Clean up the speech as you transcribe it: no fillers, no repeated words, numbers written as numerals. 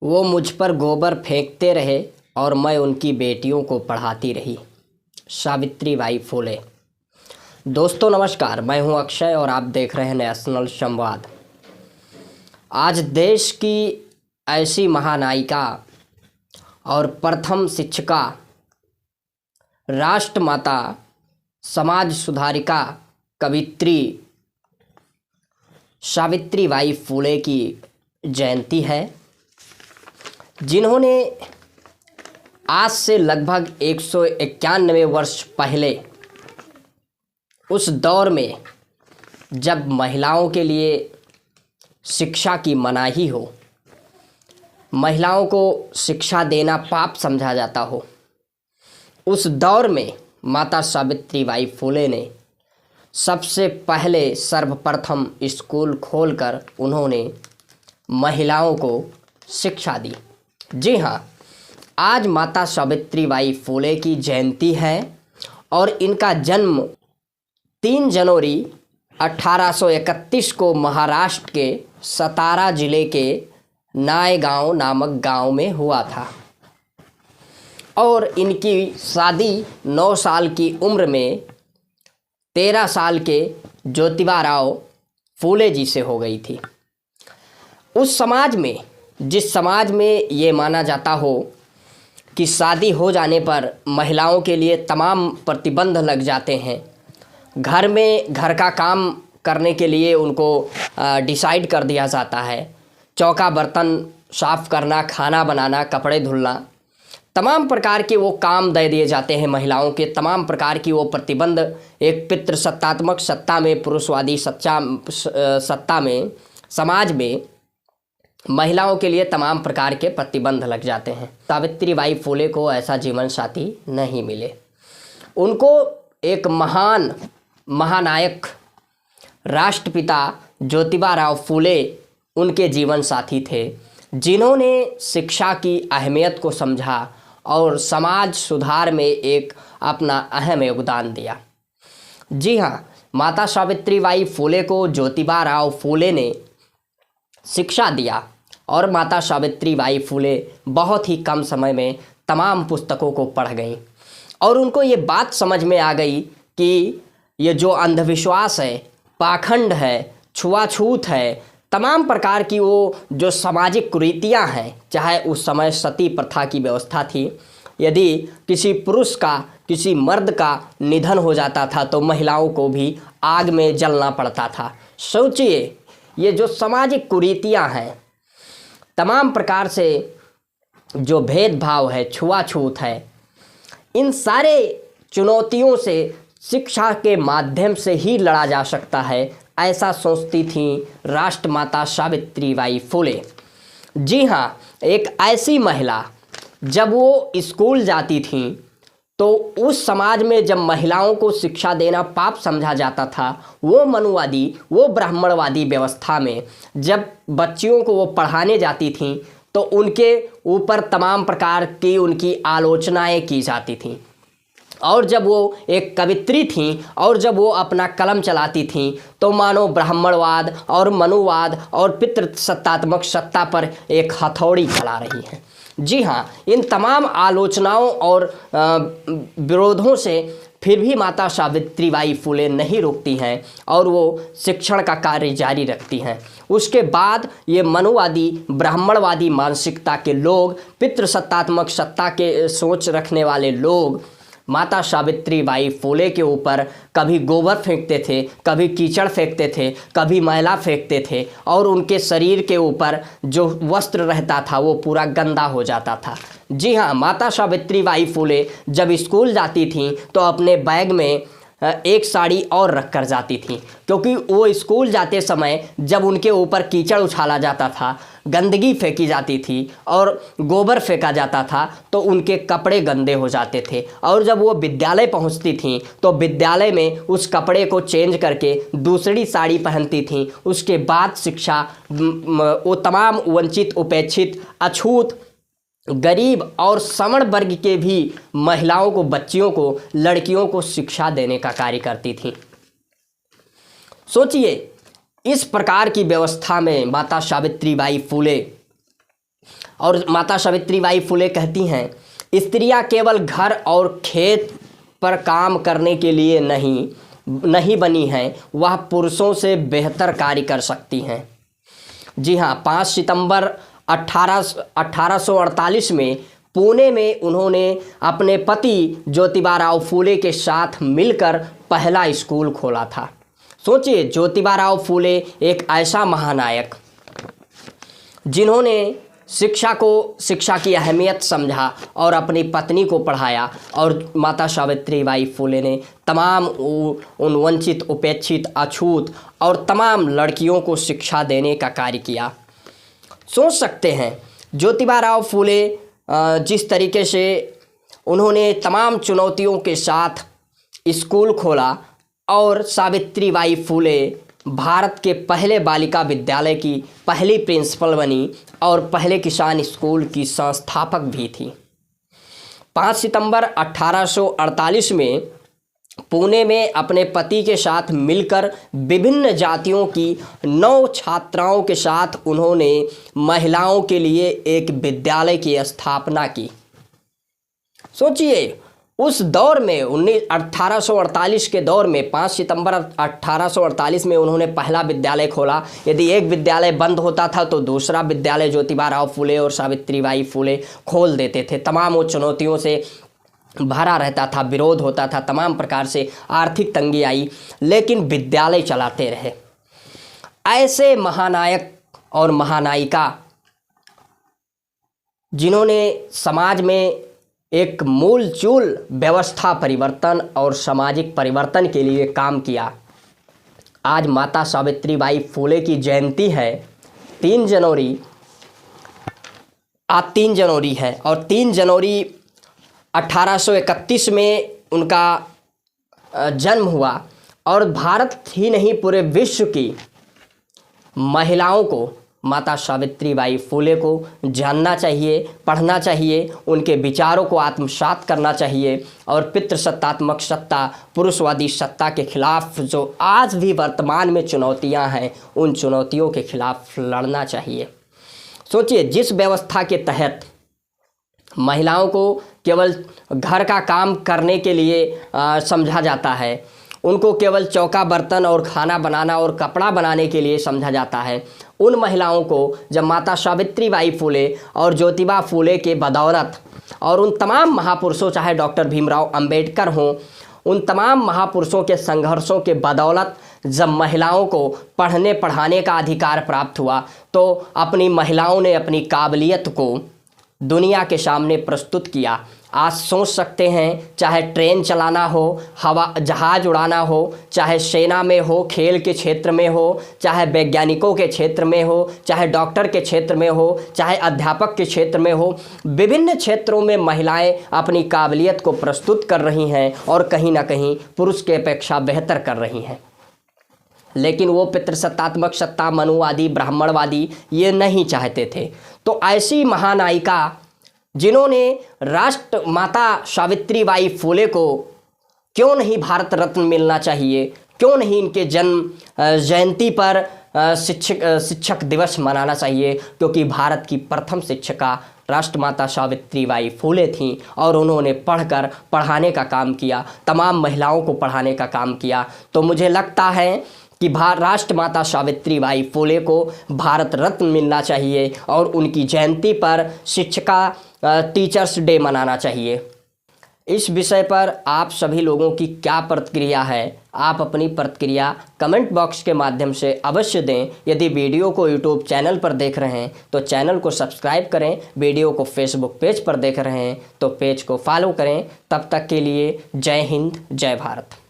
वो मुझ पर गोबर फेंकते रहे और मैं उनकी बेटियों को पढ़ाती रही। सावित्रीबाई फुले। दोस्तों नमस्कार, मैं हूं अक्षय और आप देख रहे हैं नेशनल संवाद। आज देश की ऐसी महानायिका और प्रथम शिक्षिका, राष्ट्रमाता, समाज सुधारिका, कवित्री सावित्रीबाई फुले की जयंती है, जिन्होंने आज से लगभग 191 वर्ष पहले, उस दौर में जब महिलाओं के लिए शिक्षा की मनाही हो, महिलाओं को शिक्षा देना पाप समझा जाता हो, उस दौर में माता सावित्रीबाई फुले ने सबसे पहले सर्वप्रथम स्कूल खोलकर उन्होंने महिलाओं को शिक्षा दी। जी हाँ, आज माता सावित्रीबाई फुले की जयंती है और इनका जन्म 3 जनवरी 1831 को महाराष्ट्र के सतारा जिले के नायगांव नामक गांव में हुआ था और इनकी शादी 9 साल की उम्र में 13 साल के ज्योतिबाराव फुले जी से हो गई थी। उस समाज में, जिस समाज में ये माना जाता हो कि शादी हो जाने पर महिलाओं के लिए तमाम प्रतिबंध लग जाते हैं, घर में घर का काम करने के लिए उनको डिसाइड कर दिया जाता है, चौका बर्तन साफ़ करना, खाना बनाना, कपड़े धुलना, तमाम प्रकार के वो काम दे दिए जाते हैं महिलाओं के। तमाम प्रकार की वो प्रतिबंध एक पितृसत्तात्मक सत्ता में, पुरुषवादी सत्ता में, समाज में महिलाओं के लिए तमाम प्रकार के प्रतिबंध लग जाते हैं। सावित्रीबाई फुले को ऐसा जीवन साथी नहीं मिले। उनको एक महान महानायक राष्ट्रपिता ज्योतिबाराव फुले उनके जीवन साथी थे, जिन्होंने शिक्षा की अहमियत को समझा और समाज सुधार में एक अपना अहम योगदान दिया। जी हाँ, माता सावित्रीबाई फुले को ज्योतिबाराव फुले ने शिक्षा दिया और माता सावित्रीबाई फुले बहुत ही कम समय में तमाम पुस्तकों को पढ़ गईं और उनको ये बात समझ में आ गई कि ये जो अंधविश्वास है, पाखंड है, छुआछूत है, तमाम प्रकार की वो जो सामाजिक कुरीतियाँ हैं, चाहे उस समय सती प्रथा की व्यवस्था थी, यदि किसी पुरुष का, किसी मर्द का निधन हो जाता था तो महिलाओं को भी आग में जलना पड़ता था। सोचिए, ये जो सामाजिक कुरीतियाँ हैं, तमाम प्रकार से जो भेदभाव है, छुआछूत है, इन सारे चुनौतियों से शिक्षा के माध्यम से ही लड़ा जा सकता है, ऐसा सोचती थी राष्ट्रमाता सावित्रीबाई फुले। जी हाँ, एक ऐसी महिला, जब वो स्कूल जाती थी तो उस समाज में जब महिलाओं को शिक्षा देना पाप समझा जाता था, वो मनुवादी, वो ब्राह्मणवादी व्यवस्था में जब बच्चियों को वो पढ़ाने जाती थीं तो उनके ऊपर तमाम प्रकार की उनकी आलोचनाएं की जाती थीं। और जब वो एक कवित्री थीं और जब वो अपना कलम चलाती थीं तो मानो ब्राह्मणवाद और मनुवाद और पितृसत्तात्मक सत्ता पर एक हथौड़ी चला रही हैं। जी हाँ, इन तमाम आलोचनाओं और विरोधों से फिर भी माता सावित्रीबाई फुले नहीं रुकती हैं और वो शिक्षण का कार्य जारी रखती हैं। उसके बाद ये मनुवादी, ब्राह्मणवादी मानसिकता के लोग, पितृसत्तात्मक सत्ता के सोच रखने वाले लोग माता सावित्रीबाई फुले के ऊपर कभी गोबर फेंकते थे, कभी कीचड़ फेंकते थे, कभी मैला फेंकते थे और उनके शरीर के ऊपर जो वस्त्र रहता था वो पूरा गंदा हो जाता था। जी हाँ, माता सावित्रीबाई फुले जब स्कूल जाती थीं तो अपने बैग में एक साड़ी और रख कर जाती थी, क्योंकि वो स्कूल जाते समय जब उनके ऊपर कीचड़ उछाला जाता था, गंदगी फेंकी जाती थी और गोबर फेंका जाता था तो उनके कपड़े गंदे हो जाते थे और जब वो विद्यालय पहुंचती थीं तो विद्यालय में उस कपड़े को चेंज करके दूसरी साड़ी पहनती थीं। उसके बाद शिक्षा वो तमाम वंचित, उपेक्षित, अछूत, गरीब और सवर्ण वर्ग के भी महिलाओं को, बच्चियों को, लड़कियों को शिक्षा देने का कार्य करती थी। सोचिए, इस प्रकार की व्यवस्था में माता सावित्रीबाई फुले और माता सावित्रीबाई फुले कहती हैं, स्त्रियां केवल घर और खेत पर काम करने के लिए नहीं बनी हैं, वह पुरुषों से बेहतर कार्य कर सकती हैं। जी हाँ, 5 सितंबर 1848 में पुणे में उन्होंने अपने पति ज्योतिबा फूले के साथ मिलकर पहला स्कूल खोला था। सोचिए, ज्योतिबा फूले एक ऐसा महानायक जिन्होंने शिक्षा की अहमियत समझा और अपनी पत्नी को पढ़ाया, और माता सावित्रीबाई फुले ने तमाम उन वंचित, उपेक्षित, अछूत और तमाम लड़कियों को शिक्षा देने का कार्य किया। सोच सकते हैं ज्योतिबा फुले जिस तरीके से उन्होंने तमाम चुनौतियों के साथ स्कूल खोला, और सावित्रीबाई फुले भारत के पहले बालिका विद्यालय की पहली प्रिंसिपल बनी और पहले किसान स्कूल की संस्थापक भी थी। 5 सितंबर 1848 में पुणे में अपने पति के साथ मिलकर विभिन्न जातियों की 9 छात्राओं के साथ उन्होंने महिलाओं के लिए एक विद्यालय की स्थापना की। सोचिए, उस दौर में 1848 के दौर में 5 सितंबर 1848 में उन्होंने पहला विद्यालय खोला। यदि एक विद्यालय बंद होता था तो दूसरा विद्यालय ज्योतिबा फुले और सावित्रीबाई फुले खोल देते थे। तमाम वो चुनौतियों से भरा रहता था, विरोध होता था, तमाम प्रकार से आर्थिक तंगी आई, लेकिन विद्यालय चलाते रहे। ऐसे महानायक और महानायिका जिन्होंने समाज में एक मूलचूल व्यवस्था परिवर्तन और सामाजिक परिवर्तन के लिए काम किया। आज माता सावित्रीबाई फुले की जयंती है 3 जनवरी। आज 3 जनवरी है, और 3 जनवरी 1831 में उनका जन्म हुआ, और भारत ही नहीं पूरे विश्व की महिलाओं को माता सावित्रीबाई फुले को जानना चाहिए, पढ़ना चाहिए, उनके विचारों को आत्मसात करना चाहिए, और पितृसत्तात्मक सत्ता, पुरुषवादी सत्ता के खिलाफ जो आज भी वर्तमान में चुनौतियां हैं, उन चुनौतियों के खिलाफ लड़ना चाहिए। सोचिए, जिस व्यवस्था के तहत महिलाओं को केवल घर का काम करने के लिए समझा जाता है, उनको केवल चौका बर्तन और खाना बनाना और कपड़ा बनाने के लिए समझा जाता है, उन महिलाओं को जब माता सावित्रीबाई फुले और ज्योतिबा फुले के बदौलत, और उन तमाम महापुरुषों, चाहे डॉक्टर भीमराव अंबेडकर हों, उन तमाम महापुरुषों के संघर्षों के बदौलत जब महिलाओं को पढ़ने पढ़ाने का अधिकार प्राप्त हुआ, तो अपनी महिलाओं ने अपनी काबिलियत को दुनिया के सामने प्रस्तुत किया। आज सोच सकते हैं, चाहे ट्रेन चलाना हो, हवा जहाज उड़ाना हो, चाहे सेना में हो, खेल के क्षेत्र में हो, चाहे वैज्ञानिकों के क्षेत्र में हो, चाहे डॉक्टर के क्षेत्र में हो, चाहे अध्यापक के क्षेत्र में हो, विभिन्न क्षेत्रों में महिलाएं अपनी काबिलियत को प्रस्तुत कर रही हैं और कहीं ना कहीं पुरुष के अपेक्षा बेहतर कर रही हैं। लेकिन वो पितृसत्तात्मक सत्ता, मनुवादी, ब्राह्मणवादी ये नहीं चाहते थे। तो ऐसी महानायिका जिन्होंने राष्ट्र माता सावित्रीबाई फुले को क्यों नहीं भारत रत्न मिलना चाहिए, क्यों नहीं इनके जन्म जयंती पर शिक्षक दिवस मनाना चाहिए, क्योंकि भारत की प्रथम शिक्षिका राष्ट्रमाता सावित्रीबाई फुले थीं, और उन्होंने पढ़कर पढ़ाने का काम किया, तमाम महिलाओं को पढ़ाने का काम किया। तो मुझे लगता है कि राष्ट्रमाता सावित्रीबाई फुले को भारत रत्न मिलना चाहिए, और उनकी जयंती पर शिक्षिका टीचर्स डे मनाना चाहिए। इस विषय पर आप सभी लोगों की क्या प्रतिक्रिया है? आप अपनी प्रतिक्रिया कमेंट बॉक्स के माध्यम से अवश्य दें। यदि वीडियो को यूट्यूब चैनल पर देख रहे हैं तो चैनल को सब्सक्राइब करें, वीडियो को फेसबुक पेज पर देख रहे हैं तो पेज को फॉलो करें। तब तक के लिए जय हिंद, जय भारत।